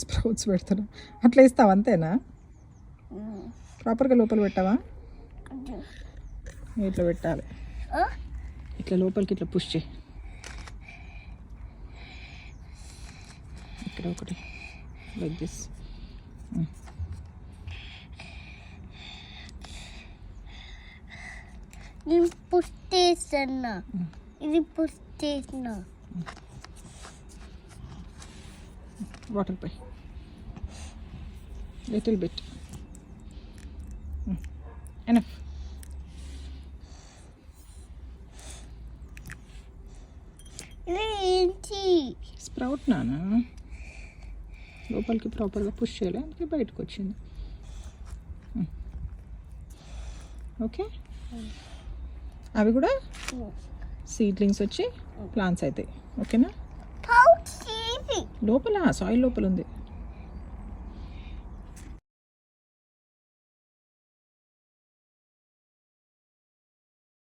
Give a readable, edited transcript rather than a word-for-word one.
Sprouts పెడతాను. అట్లా ఇస్తావు అంతేనా? ప్రాపర్గా లోపల పెట్టావా? ఇట్లా పెట్టాలి, ఇట్లా లోపలికి ఇట్లా పుష్ చేయి. ఇక్కడ ఒకటి లైక్ దిస్. నేను పుష్ చేస్తున్నా, ఇది పుష్ చేస్తున్నా. వాటర్ పై లిటిల్ బిట్ ఎనఫ్. ఇది ఏంటి? స్ప్రౌట్ నానా, లోపలికి ప్రాపర్గా పుష్ చేయాలి, అందుకే బయటకు వచ్చింది. ఓకే, అవి కూడా సీడ్లింగ్స్ వచ్చి ప్లాంట్స్ అవుతాయి. ఓకేనా? లోపల సాయిల్ లోపల ఉంది.